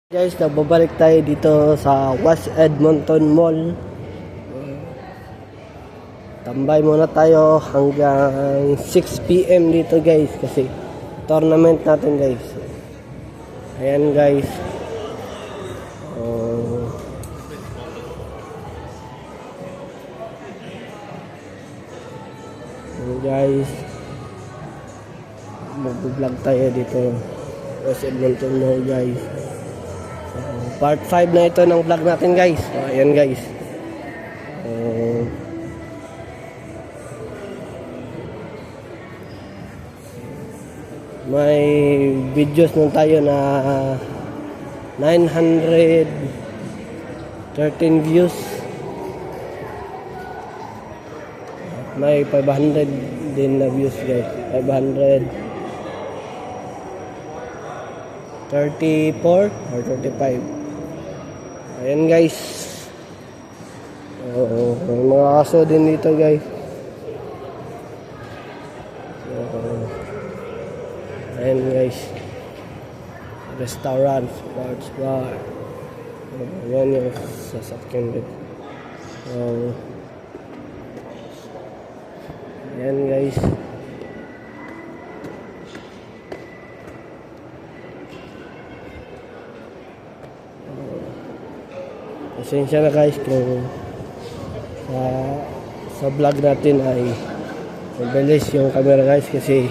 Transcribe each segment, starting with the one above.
Guys, nagbabalik tayo dito sa West Edmonton Mall. Tambay muna tayo hanggang 6 PM dito guys kasi tournament natin guys. Ayan guys. Ayan guys. Mag-vlog tayo dito West Edmonton Mall guys. Part 5 na ito ng vlog natin guys. Ayan guys. May videos nun tayo na 913 views. May 500 din na views guys. 534 or 35. Ayan guys. May mga aso din dito guys. Ayan guys. Restaurant, sports bar. Ayan yung sasakyan dito. Ayan guys. Pasensya na guys kung sa vlog natin ay mabilis yung camera guys kasi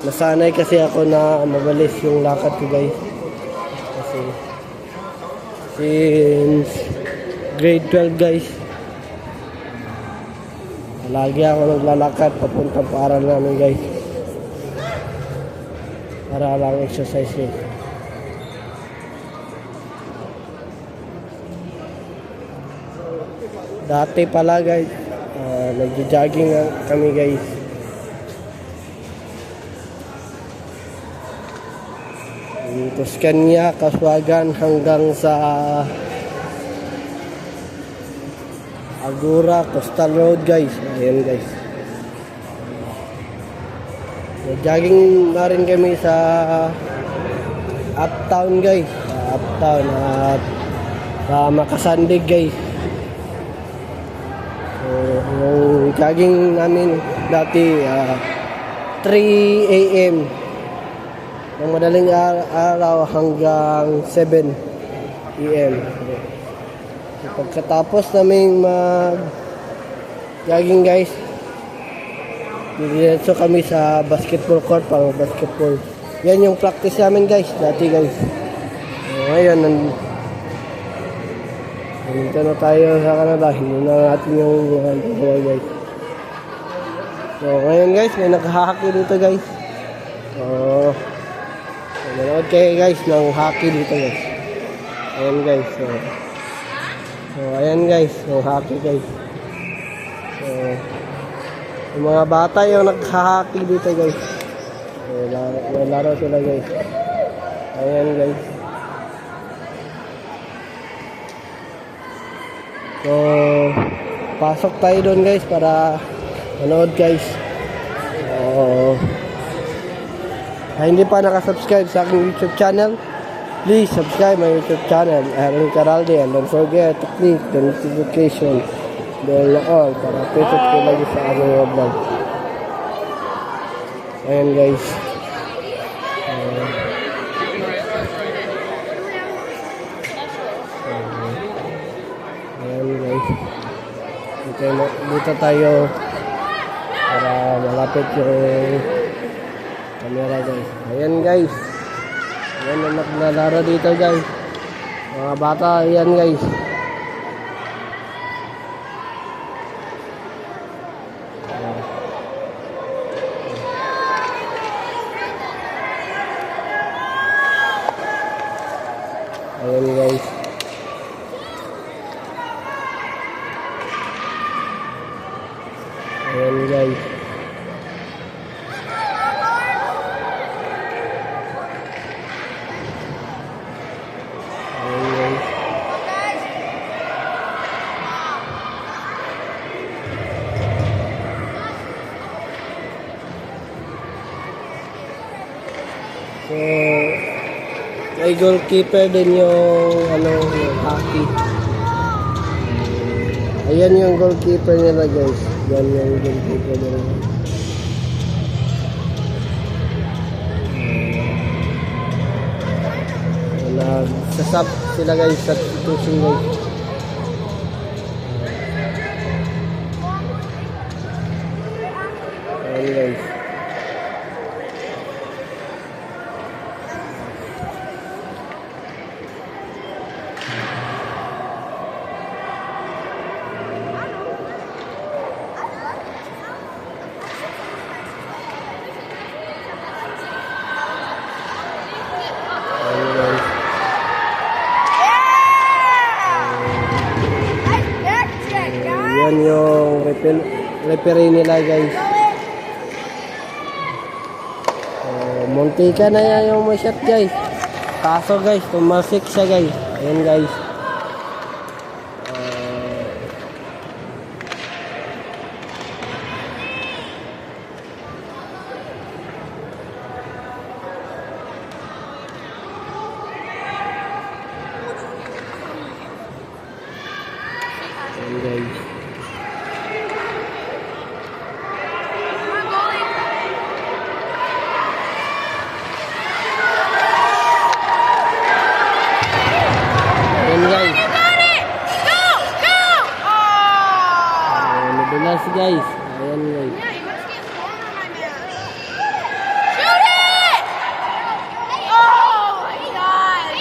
nasanay kasi ako na mabilis yung lakad ko guys kasi since grade 12 guys lagi ako naglalakad papunta para namin guys para lang exercise guys. Dati pala guys, nagjo-jogging kami guys. Tuscania, Kaswagan hanggang sa Agora, Coastal Road guys. Ayan guys. Nag-jogging na rin kami sa Uptown guys. Uptown at sa Makasandig guys. Yung jogging namin dati 3 AM ng madaling araw hanggang 7 AM. Pagkatapos namin mag jogging guys, diretso kami sa basketball court para basketball. Yan yung practice namin guys dati guys. Ngayon nandito na tayo sa Canada. Hindi na natin yung mga guys. So ngayon guys, may nag-hockey dito guys. Manood kayo guys ng hockey dito guys. Ayan guys. So ayan guys, yung hockey guys. So yung mga bata yung nag-hockey dito guys. So laro sila guys. Ayan guys. So pasok tayo doon guys para manood guys. Hindi pa nakasubscribe sa aking YouTube channel, please subscribe my YouTube channel, Aaron Caralde, and don't forget to click the notification bell na all para updated ko lagi sa aking vlog. Ayan guys. Ayan guys. Dito tayo para malapit yung camera guys. Ayan guys. Ayan na naglalaro dito guys. Mga bata, ayan guys. Ayan guys. Ayan guys. So may goalkeeper din yung yung hockey. Ayan yung goalkeeper nila guys. Yan yung goalkeeper nila. Nagsasab sila guys sa substitution guys. Ayan guys. Yan yung referee nila guys. Muntika na yan yung may shot guys. Kaso guys, tumasik siya guys. Ayan guys. Ayan guys. Nadulas guys. Ayan guys. Shoot it! Oh my God!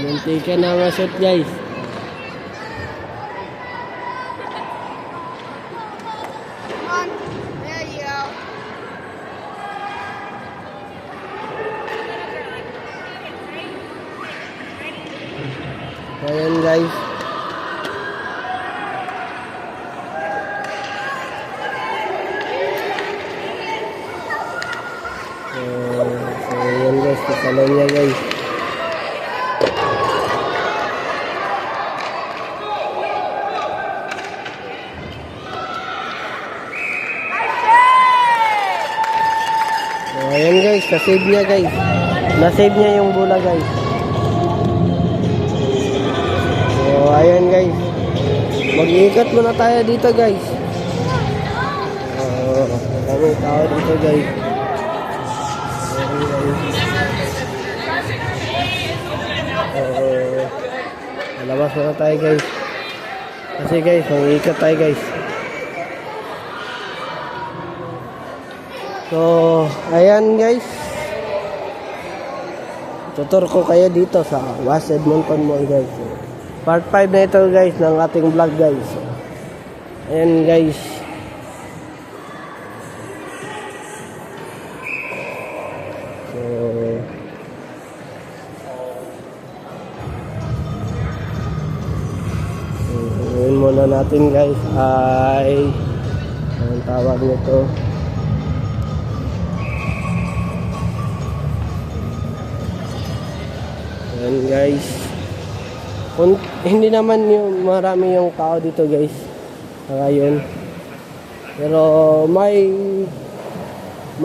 Muntika na masot guys. Come on. There you go. Ayan guys. So ayan guys, kasalan niya guys. So ayan guys, nasave niya guys. Nasave niya yung bola guys. So ayan guys. Mag-iikot muna tayo dito guys. May tao dito guys. Lalabas muna tayo guys. Kasi guys, mag-iikot tayo guys. So, ayan guys. Tutur ko kayo dito sa West Edmonton Mall guys. Part 5 na ito guys ng ating vlog guys. Ayan guys. So, gawin muna natin guys ay ang tawag nito. Ayan guys. Hindi naman yung marami yung tao dito guys ngayon, pero may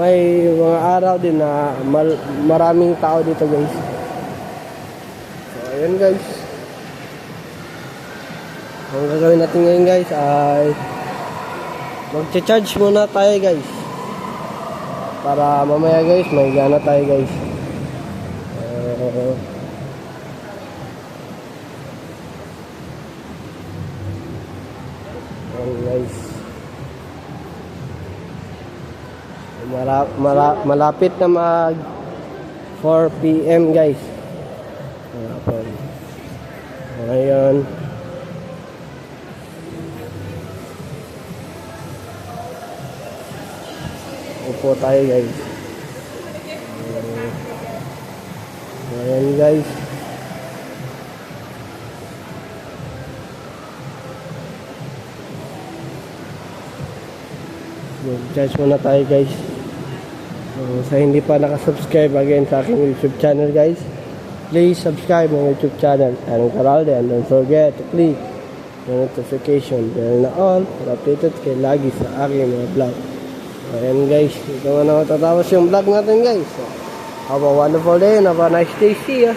mga araw din na maraming tao dito guys. So ayan guys, ang gagawin natin ngayon guys ay mag-charge muna tayo guys para mamaya guys may gana tayo guys. Guys, malapit na mag 4 PM guys. Ngayon upo tayo guys. Ayan guys. Mag-charge muna tayo guys. So, sa hindi pa nakasubscribe again sa aking YouTube channel guys, please subscribe my YouTube channel, Aaron Caralde, and don't forget to click the notification bell na all para updated kayo lagi sa aking mga vlog. Ayan guys, ito na matatapos yung vlog natin guys. So, have a wonderful day and have a nice day. See ya!